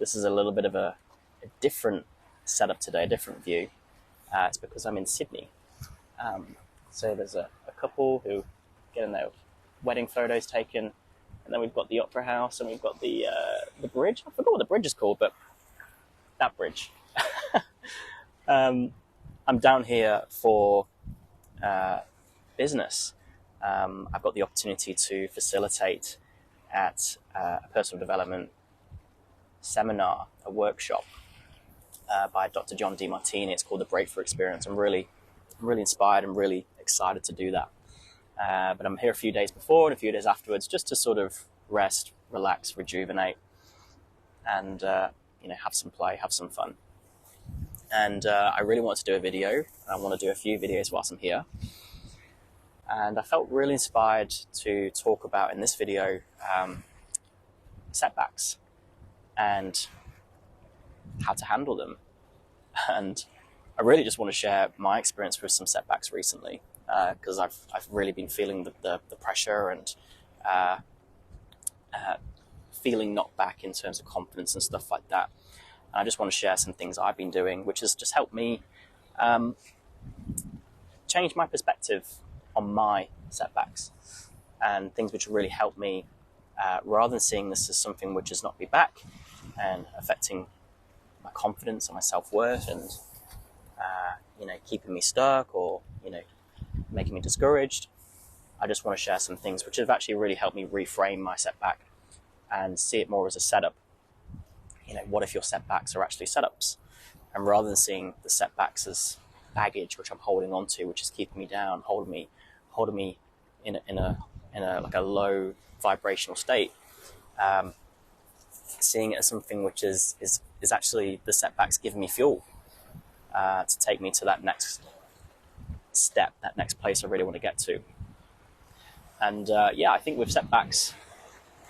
this is a little bit of a different setup today, a different view. It's because I'm in Sydney. So there's a couple who getting their wedding photos taken, and then we've got the Opera House, and we've got the bridge. I forgot what the bridge is called, but that bridge. I'm down here for business. I've got the opportunity to facilitate at a personal development seminar, a workshop by Dr. John DeMartini. It's called the Breakthrough Experience. I'm really inspired and really excited to do that. But I'm here a few days before and a few days afterwards just to sort of rest, relax, rejuvenate, and have some play, have some fun. And I really want to do a video. I want to do a few videos whilst I'm here. And I felt really inspired to talk about in this video setbacks and how to handle them. And I really just want to share my experience with some setbacks recently, because I've really been feeling the pressure and feeling knocked back in terms of confidence and stuff like that. And I just want to share some things I've been doing, which has just helped me change my perspective on my setbacks, and things which really helped me, rather than seeing this as something which has knocked me back and affecting my confidence and my self-worth and keeping me stuck or making me discouraged. I just want to share some things which have actually really helped me reframe my setback and see it more as a setup. What if your setbacks are actually setups? And rather than seeing the setbacks as baggage which I'm holding on to, which is keeping me down, holding me in a like a low vibrational state, seeing it as something which is actually the setbacks giving me fuel to take me to that next step, that next place I really want to get to. And I think with setbacks,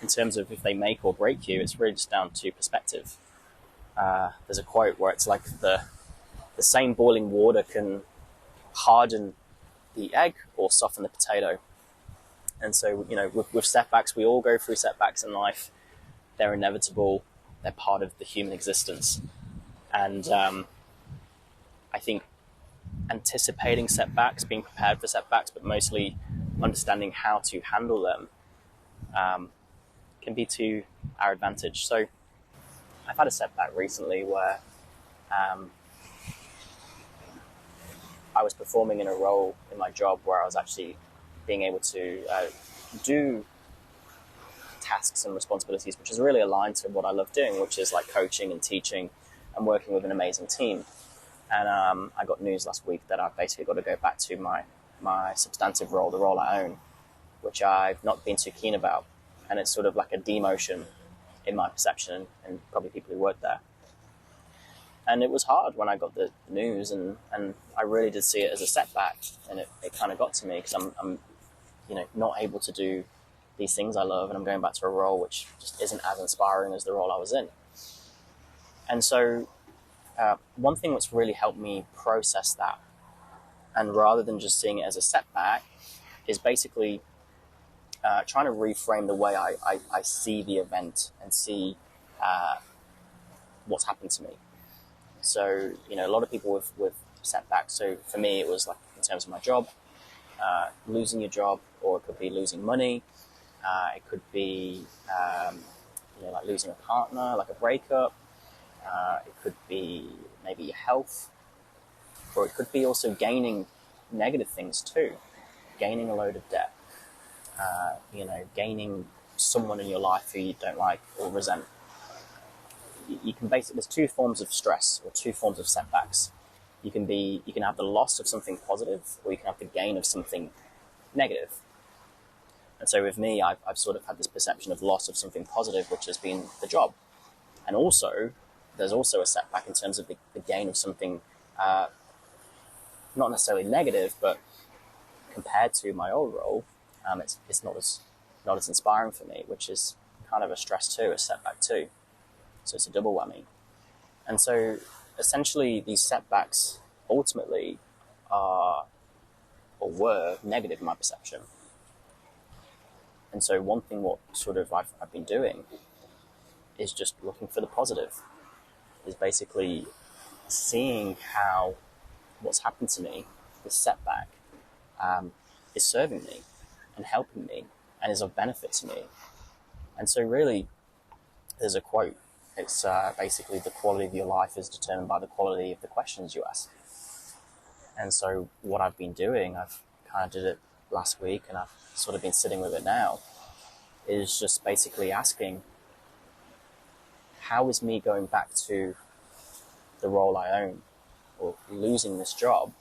in terms of if they make or break you, it's really just down to perspective. There's a quote where it's like the same boiling water can harden the egg or soften the potato. And so, with setbacks, we all go through setbacks in life. They're inevitable. They're part of the human existence. And I think anticipating setbacks, being prepared for setbacks, but mostly understanding how to handle them can be to our advantage. So I've had a setback recently where I was performing in a role in my job where I was actually being able to do tasks and responsibilities which is really aligned to what I love doing, which is like coaching and teaching and working with an amazing team. And I got news last week that I've basically got to go back to my substantive role, the role I own, which I've not been too keen about. And it's sort of like a demotion in my perception and probably people who work there. And it was hard when I got the news, and I really did see it as a setback, and it kind of got to me because I'm not able to do these things I love, and I'm going back to a role which just isn't as inspiring as the role I was in. And so one thing that's really helped me process that, and rather than just seeing it as a setback, is basically trying to reframe the way I see the event and see what's happened to me. So, a lot of people with setbacks. So for me, it was like in terms of my job, losing your job, or it could be losing money. It could be, like losing a partner, like a breakup. It could be maybe your health, or it could be also gaining negative things too, gaining a load of debt, gaining someone in your life who you don't like or resent. You can basically, there's two forms of stress or two forms of setbacks. You can have the loss of something positive, or you can have the gain of something negative. And so with me, I've sort of had this perception of loss of something positive, which has been the job. And also, there's also a setback in terms of the gain of something, not necessarily negative, but compared to my old role, it's not as inspiring for me, which is kind of a stress too, a setback too. So it's a double whammy. And so essentially these setbacks ultimately are, or were, negative in my perception. And so one thing what sort of I've been doing is just looking for the positive, is basically seeing how what's happened to me, this setback, is serving me and helping me and is of benefit to me. And so really, there's a quote. It's basically, the quality of your life is determined by the quality of the questions you ask. And so what I've been doing, I've kind of did it last week and I've sort of been sitting with it now, is just basically asking, how is me going back to the role I own or losing this job,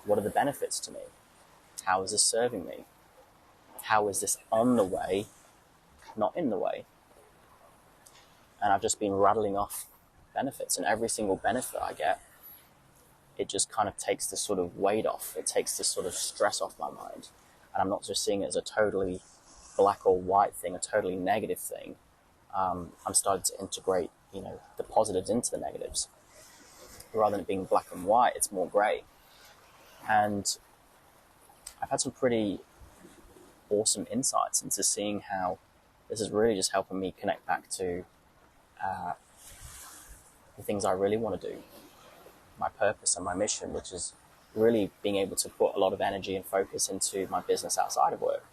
what are the benefits to me? How is this serving me? How is this on the way, not in the way? And I've just been rattling off benefits, and every single benefit I get, it just kind of takes this sort of weight off. It takes this sort of stress off my mind. And I'm not just seeing it as a totally black or white thing, a totally negative thing. I'm starting to integrate, the positives into the negatives. Rather than it being black and white, it's more grey. And I've had some pretty awesome insights into seeing how this is really just helping me connect back to the things I really want to do, my purpose and my mission, which is really being able to put a lot of energy and focus into my business outside of work.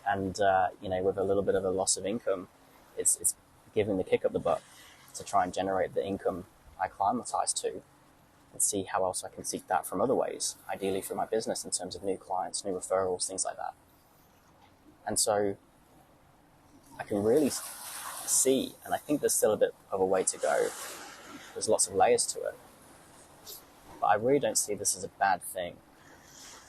And, with a little bit of a loss of income, it's giving the kick up the butt to try and generate the income I acclimatise to, and see how else I can seek that from other ways, ideally through my business in terms of new clients, new referrals, things like that. And so I can really see, and I think there's still a bit of a way to go. There's lots of layers to it. But I really don't see this as a bad thing,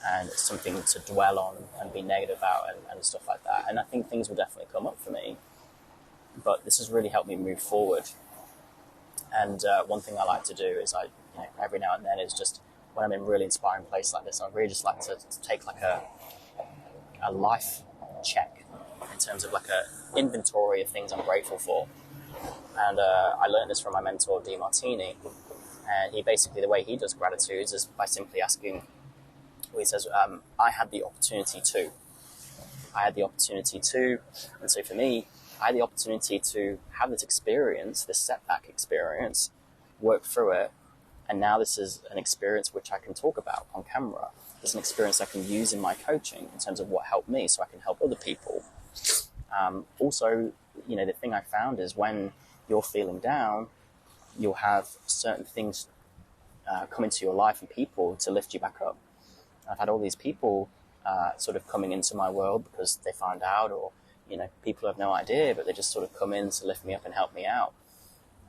and it's something to dwell on and be negative about and stuff like that. And I think things will definitely come up for me, but this has really helped me move forward. And one thing I like to do is every now and then is just when I'm in a really inspiring place like this, I really just like to take like a life check in terms of like a inventory of things I'm grateful for. And I learned this from my mentor, D. Martini. And he basically, the way he does gratitudes is by simply asking, he says, I had the opportunity to. I had the opportunity to. And so for me, I had the opportunity to have this experience, this setback experience, work through it. And now this is an experience which I can talk about on camera. It's an experience I can use in my coaching in terms of what helped me, so I can help other people. Also, the thing I found is when you're feeling down, you'll have certain things come into your life and people to lift you back up. I've had all these people sort of coming into my world because they found out, or people have no idea, but they just sort of come in to lift me up and help me out.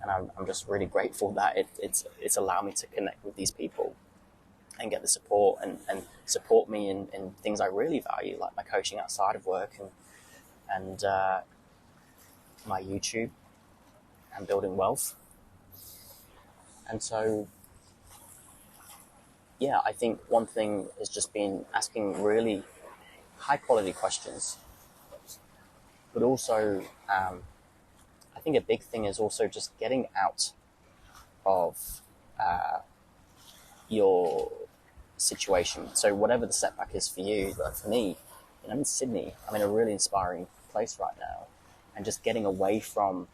And I'm just really grateful that it's allowed me to connect with these people and get the support and support me in things I really value, like my coaching outside of work and my YouTube and building wealth. And so, I think one thing has just been asking really high quality questions, but also I think a big thing is also just getting out of your situation. So whatever the setback is for you, but for me, I'm in Sydney. I'm in a really inspiring place right now, and just getting away from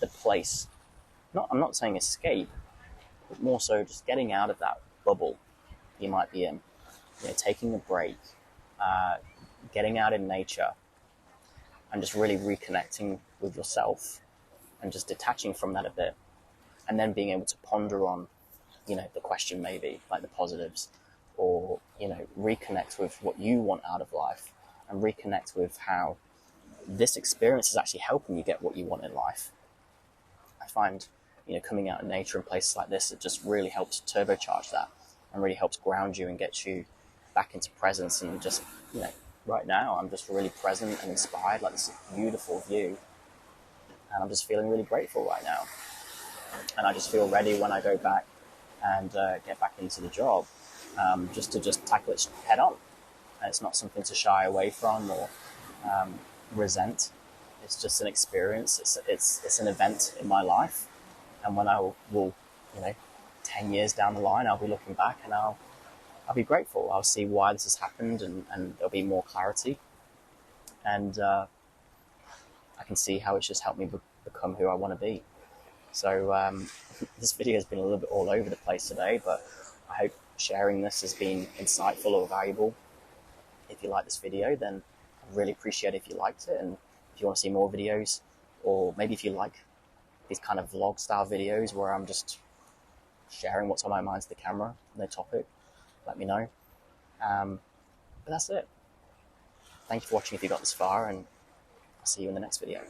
the place. I'm not saying escape, but more so just getting out of that bubble you might be in. Taking a break, getting out in nature, and just really reconnecting with yourself, and just detaching from that a bit, and then being able to ponder on, the question maybe, like the positives, or, reconnect with what you want out of life, and reconnect with how this experience is actually helping you get what you want in life. I find, coming out in nature in places like this, it just really helps turbocharge that, and really helps ground you and get you back into presence. And just, right now, I'm just really present and inspired, like this beautiful view. And I'm just feeling really grateful right now. And I just feel ready when I go back and get back into the job, just to tackle it head on. And it's not something to shy away from or resent. It's just an experience. It's an event in my life. And when I will 10 years down the line, I'll be looking back and I'll be grateful. I'll see why this has happened, and there'll be more clarity. And I can see how it's just helped me become who I want to be. So this video has been a little bit all over the place today, but I hope sharing this has been insightful or valuable. If you like this video, then I'd really appreciate it if you liked it, and if you want to see more videos, or maybe if you like these kind of vlog style videos where I'm just sharing what's on my mind to the camera, no topic, let me know. But that's it. Thank you for watching if you got this far, and I'll see you in the next video.